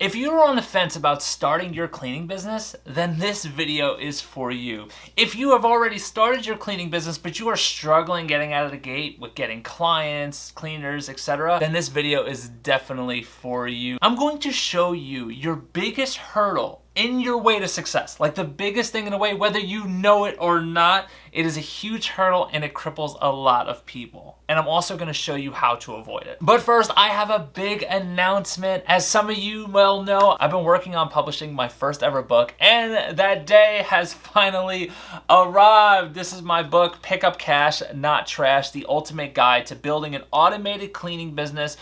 If you're on the fence about starting your cleaning business, then this video is for you. If you have already started your cleaning business, but you are struggling getting out of the gate with getting clients, cleaners, etc., then this video is definitely for you. I'm going to show you your biggest hurdle in your way to success. Like the biggest thing in a way, whether you know it or not, it is a huge hurdle and it cripples a lot of people. And I'm also gonna show you how to avoid it. But first, I have a big announcement. As some of you well know, I've been working on publishing my first ever book, and that day has finally arrived. This is my book, Pick Up Cash, Not Trash, The Ultimate Guide to Building an Automated Cleaning Business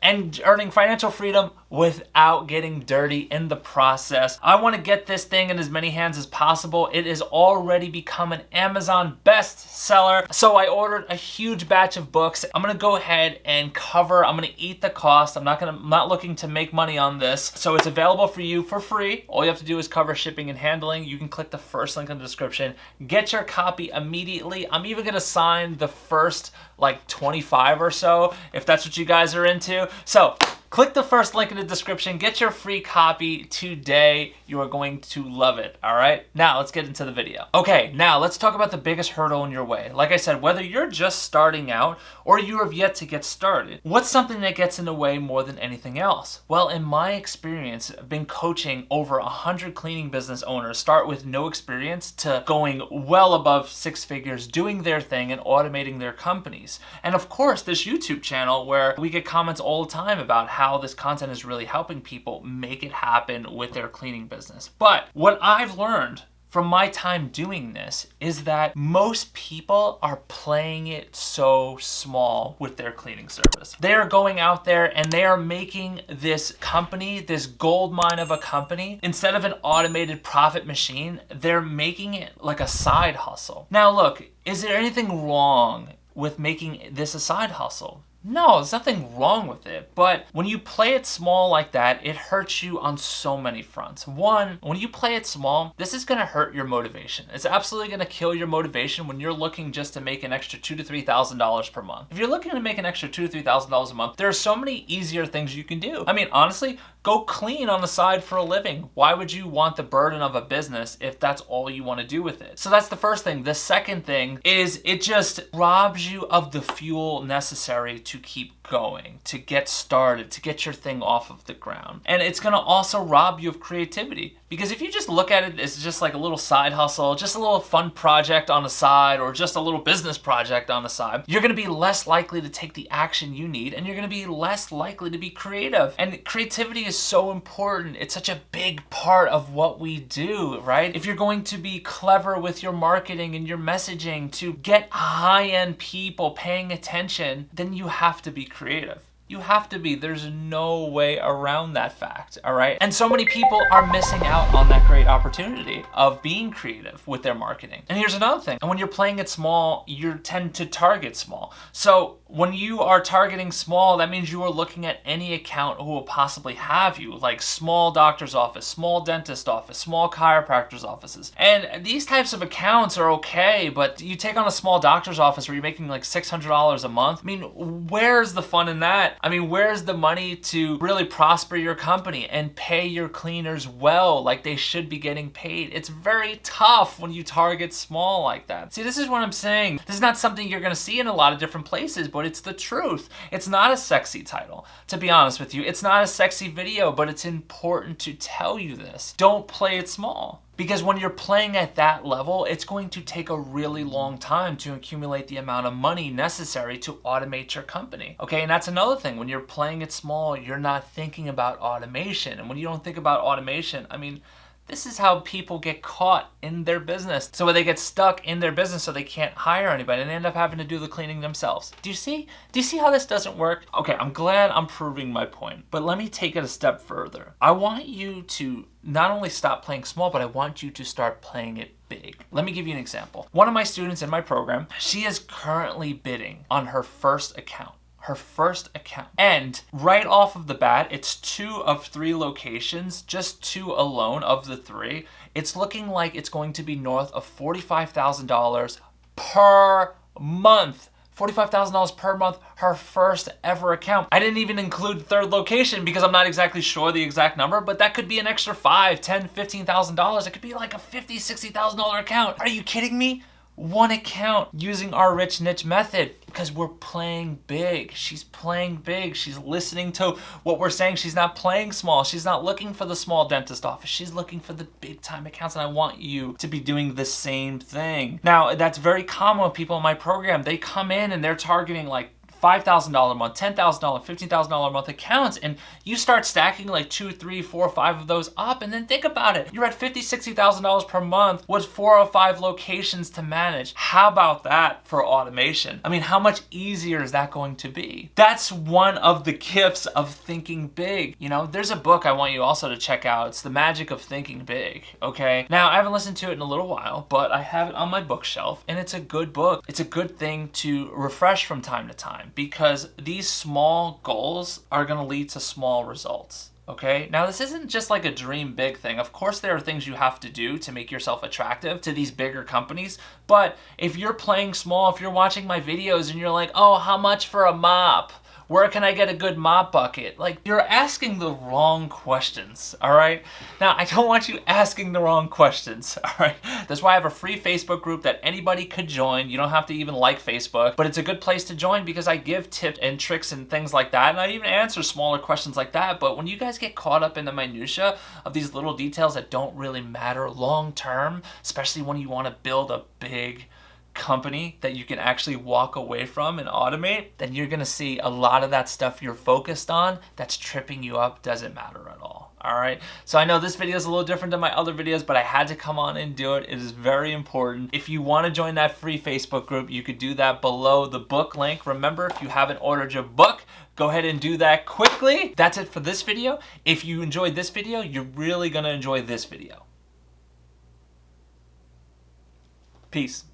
and earning financial freedom without getting dirty in the process. I want to get this thing in as many hands as possible. It has already become an Amazon bestseller. So I ordered a huge batch of books. I'm gonna go ahead and I'm gonna eat the cost. I'm not looking to make money on this. So it's available for you for free. All you have to do is cover shipping and handling. You can click the first link in the description. Get your copy immediately. I'm even gonna sign the first like 25 or so, if that's what you guys are into. So click the first link in the description, get your free copy today. You are going to love it, all right? Now let's get into the video. Okay, now let's talk about the biggest hurdle in your way. Like I said, whether you're just starting out or you have yet to get started, what's something that gets in the way more than anything else? Well, in my experience, I've been coaching over 100 cleaning business owners, start with no experience to going well above 6 figures, doing their thing and automating their companies. And of course, this YouTube channel where we get comments all the time about how this content is really helping people make it happen with their cleaning business. But what I've learned from my time doing this is that most people are playing it so small with their cleaning service. They are going out there and they are making this company, this gold mine of a company, instead of an automated profit machine, they're making it like a side hustle. Now look, is there anything wrong with making this a side hustle? No, there's nothing wrong with it, but when you play it small like that, it hurts you on so many fronts. One, when you play it small, this is gonna hurt your motivation. It's absolutely gonna kill your motivation when you're looking just to make an extra $2,000 to $3,000 per month. If you're looking to make an extra $2,000 to $3,000 a month, there are so many easier things you can do. I mean, honestly, go clean on the side for a living. Why would you want the burden of a business if that's all you want to do with it? So that's the first thing. The second thing is it just robs you of the fuel necessary to keep going, to get started, to get your thing off of the ground. And it's gonna also rob you of creativity. Because if you just look at it as just like a little side hustle, just a little fun project on the side, or just a little business project on the side, you're gonna be less likely to take the action you need, and you're gonna be less likely to be creative. And creativity is so important. It's such a big part of what we do, right? If you're going to be clever with your marketing and your messaging to get high-end people paying attention, then you have to be creative. You have to be. There's no way around that fact, all right? And so many people are missing out on that great opportunity of being creative with their marketing. And here's another thing. And when you're playing it small, you tend to target small. So when you are targeting small, that means you are looking at any account who will possibly have you, like small doctor's office, small dentist office, small chiropractor's offices. And these types of accounts are okay, but you take on a small doctor's office where you're making like $600 a month. I mean, where's the fun in that? I mean, where's the money to really prosper your company and pay your cleaners well, like they should be getting paid? It's very tough when you target small like that. See, this is what I'm saying. This is not something you're gonna see in a lot of different places, but it's the truth. It's not a sexy title, to be honest with you. It's not a sexy video, but it's important to tell you this. Don't play it small. Because when you're playing at that level, it's going to take a really long time to accumulate the amount of money necessary to automate your company. Okay, and that's another thing. When you're playing it small, you're not thinking about automation. And when you don't think about automation, I mean, this is how people get caught in their business. So they get stuck in their business so they can't hire anybody and they end up having to do the cleaning themselves. Do you see how this doesn't work? Okay, I'm glad I'm proving my point, but let me take it a step further. I want you to not only stop playing small, but I want you to start playing it big. Let me give you an example. One of my students in my program, she is currently bidding on her first account. And right off of the bat, it's 2 of 3 locations, just 2 alone of the 3. It's looking like it's going to be north of $45,000 per month $45,000 per month, her first ever account. I didn't even include third location because I'm not exactly sure the exact number, but that could be an extra $5,000, $10,000, $15,000. It could be like a $50,000, $60,000 account. Are you kidding me? One account using our rich niche method because we're playing big. She's playing big. She's listening to what we're saying. She's not playing small. She's not looking for the small dentist office. She's looking for the big time accounts, and I want you to be doing the same thing. Now, that's very common with people in my program. They come in and they're targeting like $5,000 a month, $10,000, $15,000 a month accounts, and you start stacking like 2, 3, 4, 5 of those up, and then think about it. You're at $50,000, $60,000 per month with 4 or 5 locations to manage. How about that for automation? I mean, how much easier is that going to be? That's one of the gifts of thinking big. You know, there's a book I want you also to check out. It's The Magic of Thinking Big, okay? Now, I haven't listened to it in a little while, but I have it on my bookshelf, and it's a good book. It's a good thing to refresh from time to time, because these small goals are going to lead to small results. Okay, now this isn't just like a dream big thing. Of course, there are things you have to do to make yourself attractive to these bigger companies. But if you're playing small, if you're watching my videos and you're like, oh, how much for a mop? Where can I get a good mop bucket? Like, you're asking the wrong questions, all right? Now, I don't want you asking the wrong questions, all right? That's why I have a free Facebook group that anybody could join. You don't have to even like Facebook, but it's a good place to join because I give tips and tricks and things like that, and I even answer smaller questions like that. But when you guys get caught up in the minutia of these little details that don't really matter long term, especially when you want to build a big company that you can actually walk away from and automate, then you're gonna see a lot of that stuff you're focused on that's tripping you up doesn't matter at all. All right, so I know this video is a little different than my other videos, but I had to come on and do it. It is very important. If you want to join that free Facebook group, you could do that below the book link. Remember, if you haven't ordered your book, go ahead and do that quickly. That's it for this video. If you enjoyed this video, you're really gonna enjoy this video. Peace.